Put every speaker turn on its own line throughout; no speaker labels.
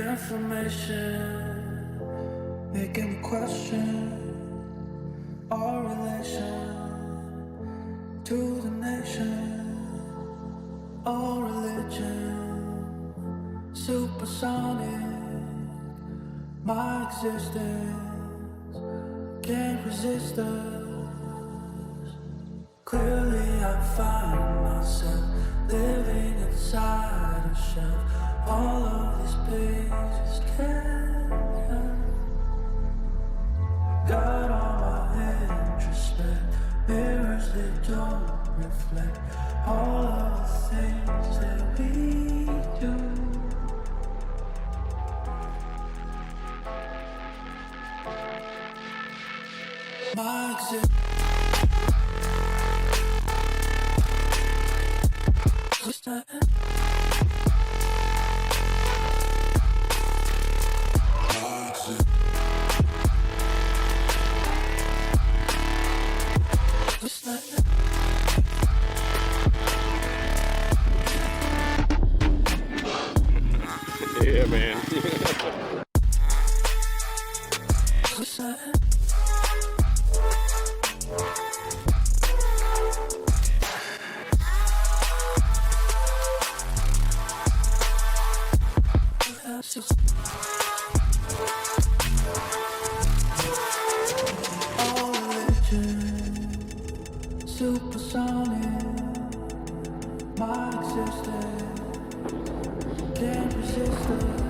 information, making me question our relation to the nation, our religion, supersonic, my existence can't resist us. Clearly I find myself living inside a shell. All of these pages can't help. Got all my introspect, mirrors they don't reflect all of the things that we do. My existence.
Yeah, man.
Supersonic, my existence can't resist it.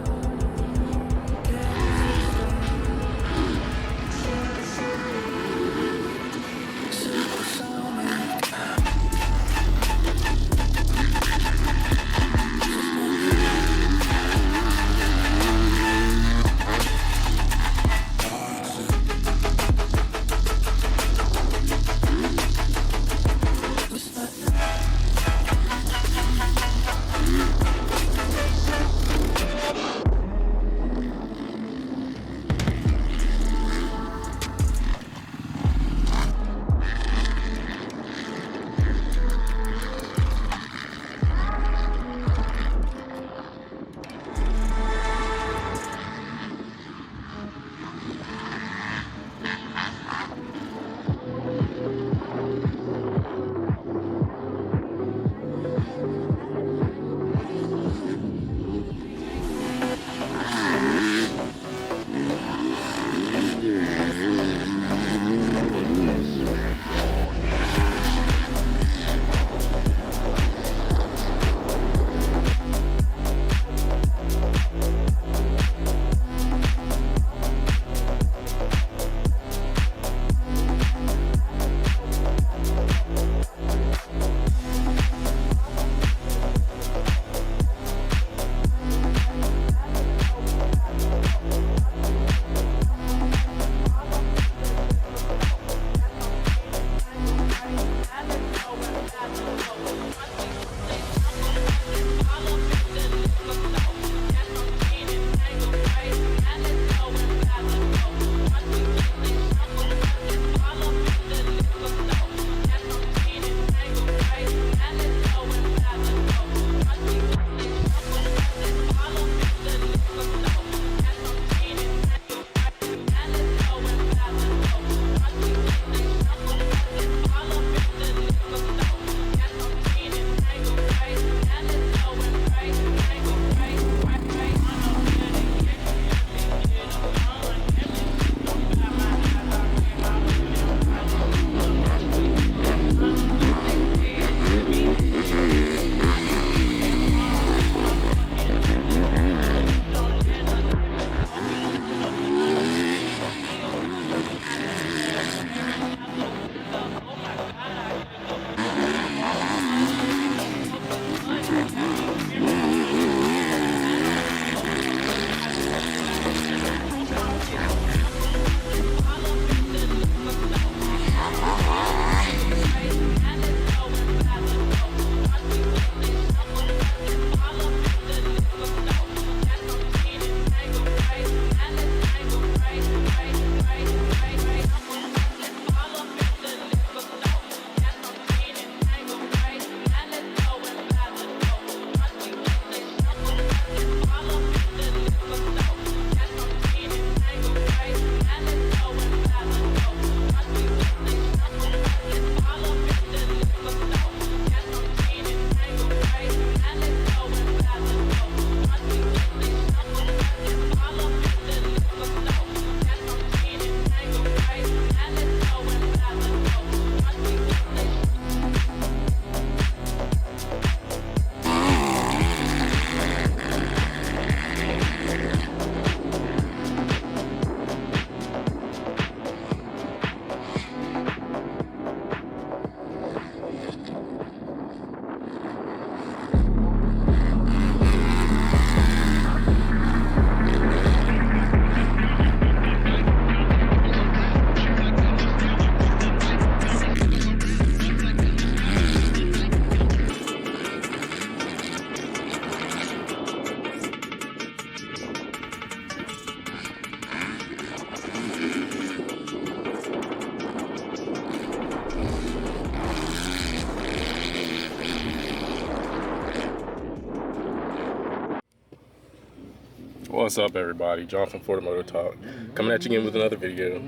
What's up, everybody? John from Florida Moto Talk, coming at you again with another video.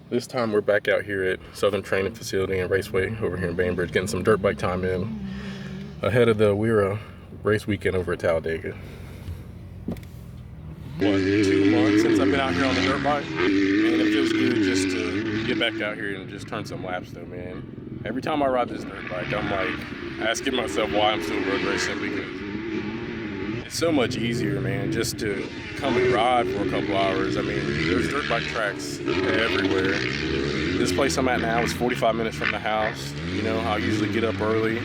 This time we're back out here at Southern Training Facility and Raceway over here in Bainbridge, getting some dirt bike time in ahead of the WERA race weekend over at Talladega. 2 months since I've been out here on the dirt bike, and it feels good just to get back out here and just turn some laps though, man. Every time I ride this dirt bike, I'm like asking myself why I'm still road racing, because it's so much easier, man, just to come and ride for a couple hours. I mean, there's dirt bike tracks everywhere. This place I'm at now is 45 minutes from the house. You know, I'll usually get up early,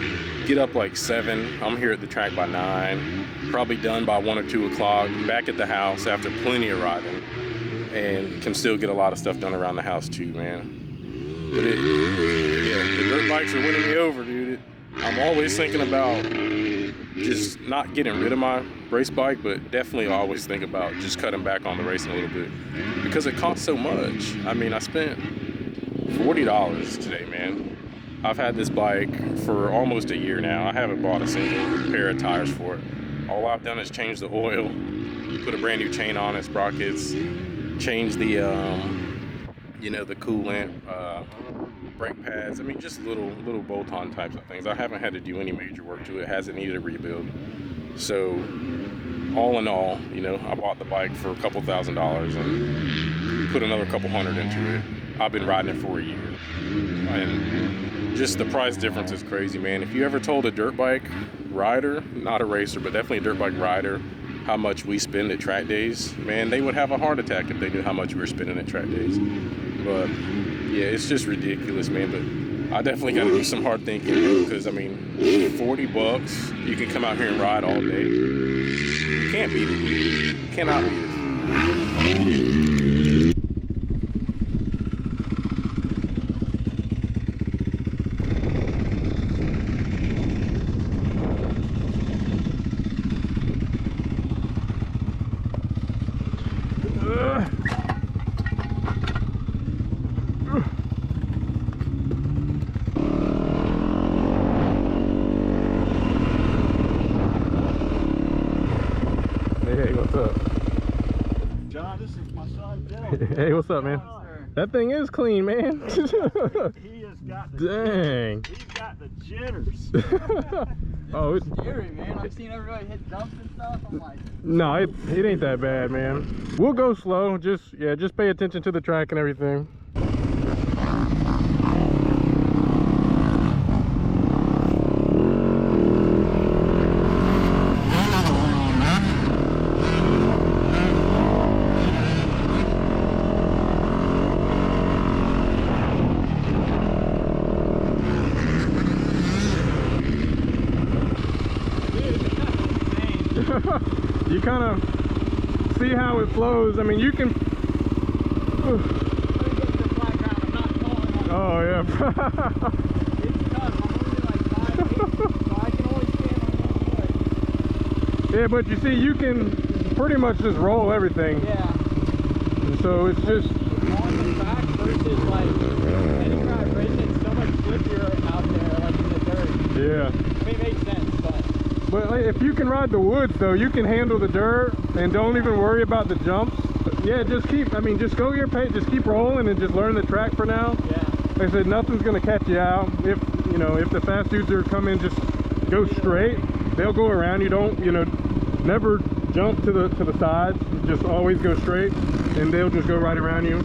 get up like 7. I'm here at the track by 9, probably done by 1 or 2 o'clock, back at the house after plenty of riding, and can still get a lot of stuff done around the house too, man. But the dirt bikes are winning me over, dude. I'm always thinking about just not getting rid of my race bike, but definitely always think about just cutting back on the racing a little bit, because it costs so much. I mean, I spent $40 today, man. I've had this bike for almost a year now. I haven't bought a single pair of tires for it. All I've done is change the oil, put a brand new chain on it, sprockets, change the you know, the coolant, brake pads. I mean, just little bolt-on types of things. I haven't had to do any major work to it. It hasn't needed a rebuild. So all in all, you know, I bought the bike for a couple $1,000s and put another couple $100 into it. I've been riding it for a year, and just the price difference is crazy, man. If you ever told a dirt bike rider, not a racer, but definitely a dirt bike rider, how much we spend at track days, man, they would have a heart attack if they knew how much we were spending at track days. But yeah, it's just ridiculous, man. But I definitely got to do some hard thinking, because I mean, $40, you can come out here and ride all day. You can't beat it. You cannot beat it. Hey, what's up?
John, this is my son, Dylan.
Hey, what's up, man? That thing is clean, man.
He has got the
Dang.
He's got the jitters.
Oh, it's
scary, man. I've seen everybody hit jumps and stuff. I'm like,
no, it ain't that bad, man. We'll go slow. Just pay attention to the track and everything. You kind of see how it flows. I mean, you can. Oh yeah.
it's tough. I'm only like 5'8", so I can only stand on one foot.
Yeah, but you see, you can pretty much just roll everything.
Yeah.
And so it's just.
On the track versus like any kind of racing, it's so much slippier out there, like in the dirt.
Yeah.
I mean, it makes sense,
But like, if you can ride the woods though, you can handle the dirt and don't even worry about the jumps. But yeah, just go your pace, just keep rolling and just learn the track for now.
yeah.
Like I said, nothing's gonna catch you out. If the fast dudes are coming, just go straight. They'll go around you. Don't, never jump to the sides. Just always go straight, and they'll just go right around you.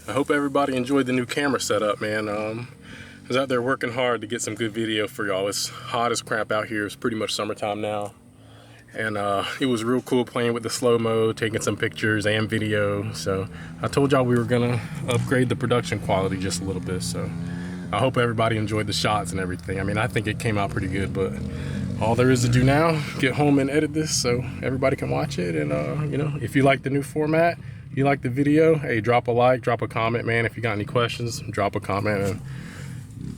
I hope everybody enjoyed the new camera setup, man. I was out there working hard to get some good video for y'all. It's hot as crap out here. It's pretty much summertime now. And it was real cool playing with the slow-mo, taking some pictures and video. So I told y'all we were gonna upgrade the production quality just a little bit. So I hope everybody enjoyed the shots and everything. I mean, I think it came out pretty good, but all there is to do now, get home and edit this so everybody can watch it. And you know, if you like the new format, you like the video, hey, drop a like, drop a comment, man. If you got any questions, drop a comment. And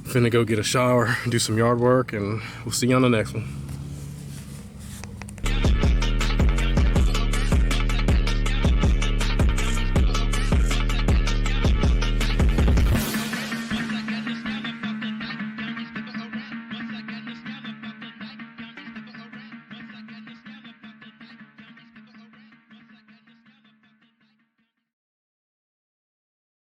finna go get a shower, do some yard work, and we'll see you on the next one.